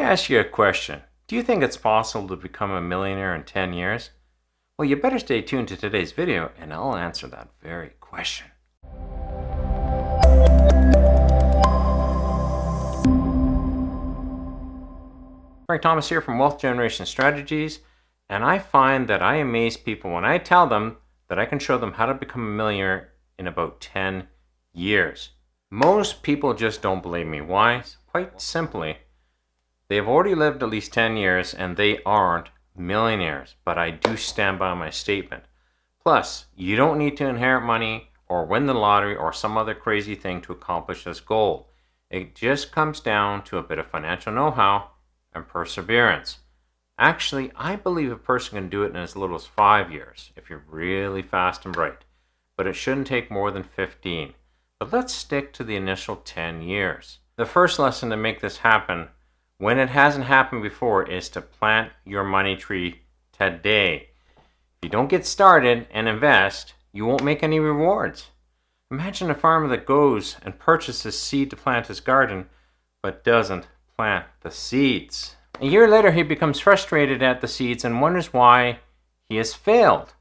ask you a question? Do you think it's possible to become a millionaire in 10 years? Well, you better stay tuned to today's video and I'll answer that very question. Frank Thomas here from Wealth Generation Strategies, and I find that I amaze people when I tell them that I can show them how to become a millionaire in about 10 years. Most people just don't believe me. Why? Quite simply, they have already lived at least 10 years and they aren't millionaires, but I do stand by my statement. Plus, you don't need to inherit money or win the lottery or some other crazy thing to accomplish this goal. It just comes down to a bit of financial know-how and perseverance. Actually, I believe a person can do it in as little as 5 years if you're really fast and bright, but it shouldn't take more than 15. But let's stick to the initial 10 years. The first lesson to make this happen, when it hasn't happened before, is to plant your money tree today. If you don't get started and invest, you won't make any rewards. Imagine a farmer that goes and purchases seed to plant his garden, but doesn't plant the seeds. A year later, he becomes frustrated at the seeds and wonders why he has failed.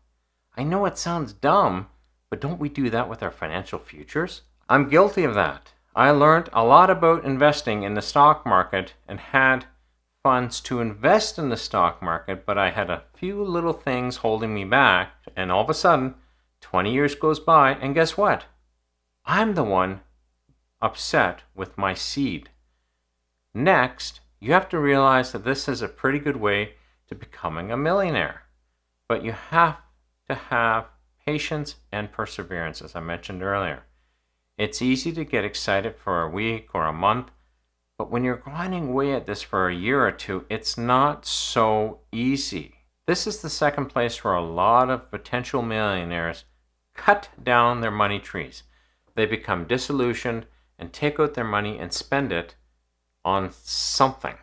I know it sounds dumb, but don't we do that with our financial futures? I'm guilty of that. I learned a lot about investing in the stock market and had funds to invest in the stock market, but I had a few little things holding me back, and all of a sudden, 20 years goes by, and guess what? I'm the one upset with my seed. Next, you have to realize that this is a pretty good way to becoming a millionaire. But you have to have patience and perseverance, as I mentioned earlier. It's easy to get excited for a week or a month, but when you're grinding away at this for a year or two, it's not so easy. This is the second place where a lot of potential millionaires cut down their money trees. They become disillusioned and take out their money and spend it on something.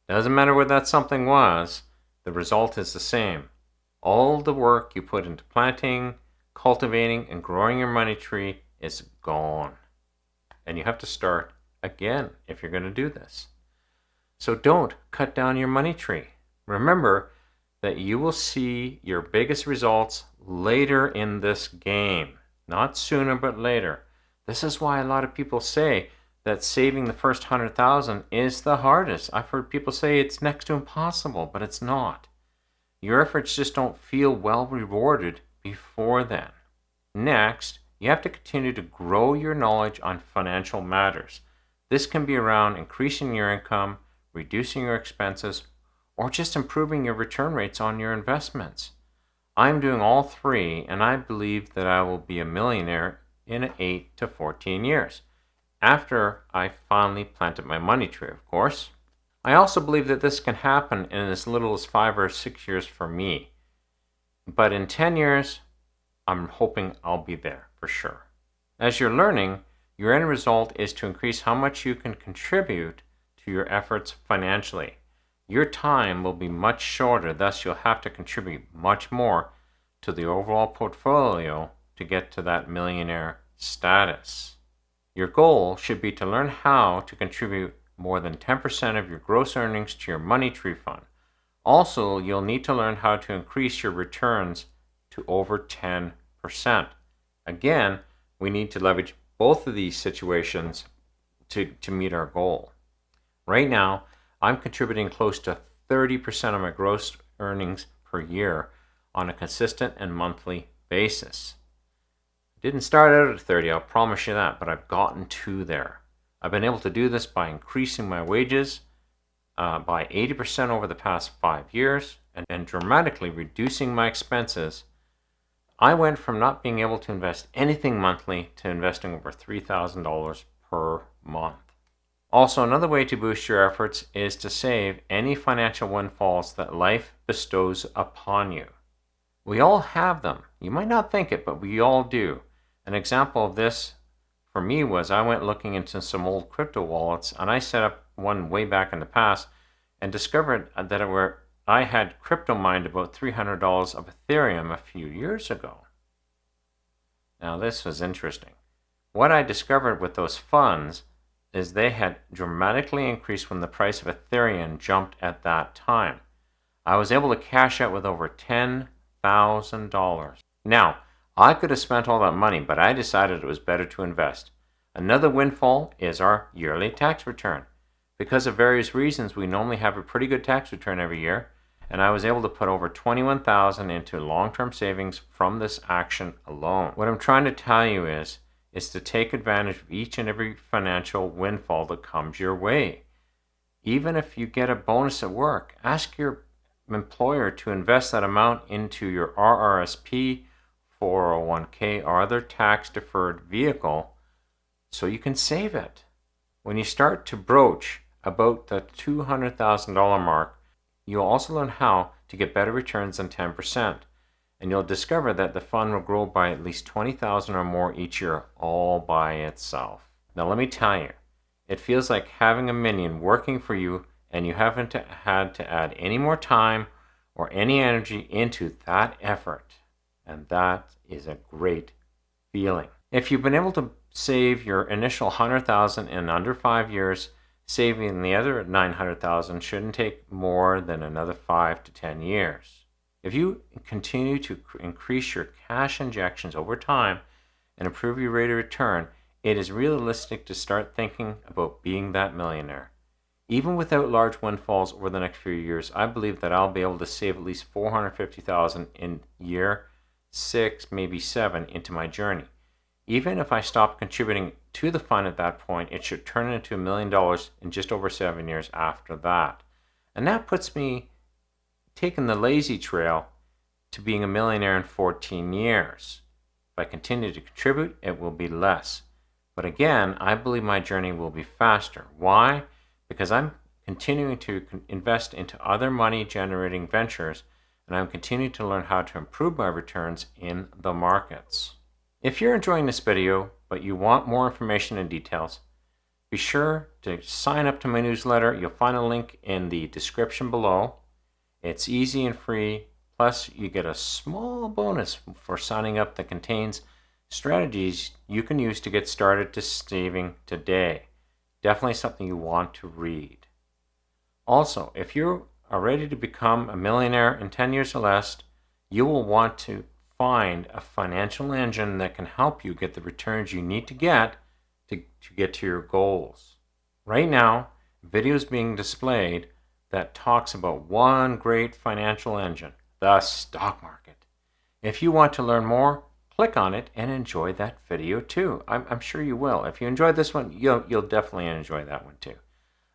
Doesn't matter what that something was, the result is the same. All the work you put into planting, cultivating, and growing your money tree is gone. And you have to start again if you're going to do this. So don't cut down your money tree. Remember that you will see your biggest results later in this game. Not sooner, but later. This is why a lot of people say that saving the first 100,000 is the hardest. I've heard people say it's next to impossible, but it's not. Your efforts just don't feel well rewarded before then. Next, you have to continue to grow your knowledge on financial matters. This can be around increasing your income, reducing your expenses, or just improving your return rates on your investments. I'm doing all three, and I believe that I will be a millionaire in 8 to 14 years. After I finally planted my money tree, of course. I also believe that this can happen in as little as 5 or 6 years for me. But in 10 years, I'm hoping I'll be there for sure. As you're learning, your end result is to increase how much you can contribute to your efforts financially. Your time will be much shorter, thus you'll have to contribute much more to the overall portfolio to get to that millionaire status. Your goal should be to learn how to contribute more than 10% of your gross earnings to your money tree fund. Also, you'll need to learn how to increase your returns to over 10%. Again, we need to leverage both of these situations to meet our goal. Right now, I'm contributing close to 30% of my gross earnings per year on a consistent and monthly basis. Didn't start out at 30, I'll promise you that, but I've gotten to there. I've been able to do this by increasing my wages by 80% over the past 5 years and dramatically reducing my expenses. I went from not being able to invest anything monthly to investing over $3,000 per month. Also, another way to boost your efforts is to save any financial windfalls that life bestows upon you. We all have them. You might not think it, but we all do. An example of this for me was I went looking into some old crypto wallets, and I set up one way back in the past and discovered that I had crypto mined about $300 of Ethereum a few years ago. Now this was interesting. What I discovered with those funds is they had dramatically increased when the price of Ethereum jumped at that time. I was able to cash out with over $10,000. Now, I could have spent all that money, but I decided it was better to invest. Another windfall is our yearly tax return. Because of various reasons, we normally have a pretty good tax return every year, and I was able to put over $21,000 into long-term savings from this action alone. What I'm trying to tell you is to take advantage of each and every financial windfall that comes your way. Even if you get a bonus at work, ask your employer to invest that amount into your RRSP, 401k, or other tax-deferred vehicle so you can save it. When you start to broach about the $200,000 mark, you'll also learn how to get better returns than 10%, and you'll discover that the fund will grow by at least $20,000 or more each year all by itself. Now let me tell you, it feels like having a minion working for you, and you haven't had to add any more time or any energy into that effort, and that is a great feeling. If you've been able to save your initial $100,000 in under 5 years, saving the other $900,000 shouldn't take more than another 5 to 10 years. If you continue to increase your cash injections over time and improve your rate of return, it is realistic to start thinking about being that millionaire. Even without large windfalls over the next few years, I believe that I'll be able to save at least $450,000 in year 6, maybe 7 into my journey. Even if I stop contributing to the fund at that point, it should turn into $1 million in just over 7 years after that. And that puts me taking the lazy trail to being a millionaire in 14 years. If I continue to contribute, it will be less. But again, I believe my journey will be faster. Why? Because I'm continuing to invest into other money-generating ventures, and I'm continuing to learn how to improve my returns in the markets. If you're enjoying this video, but you want more information and details, be sure to sign up to my newsletter. You'll find a link in the description below. It's easy and free, plus you get a small bonus for signing up that contains strategies you can use to get started to saving today. Definitely something you want to read. Also, if you are ready to become a millionaire in 10 years or less, you will want to find a financial engine that can help you get the returns you need to get to your goals. Right now, videos being displayed that talks about one great financial engine, the stock market. If you want to learn more, click on it and enjoy that video too. I'm sure you will. If you enjoyed this one, you'll definitely enjoy that one too.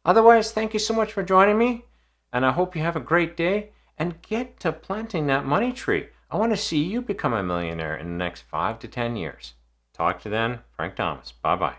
Otherwise, thank you so much for joining me, and I hope you have a great day and get to planting that money tree. I want to see you become a millionaire in the next 5 to 10 years. Talk to you then. Frank Thomas. Bye-bye.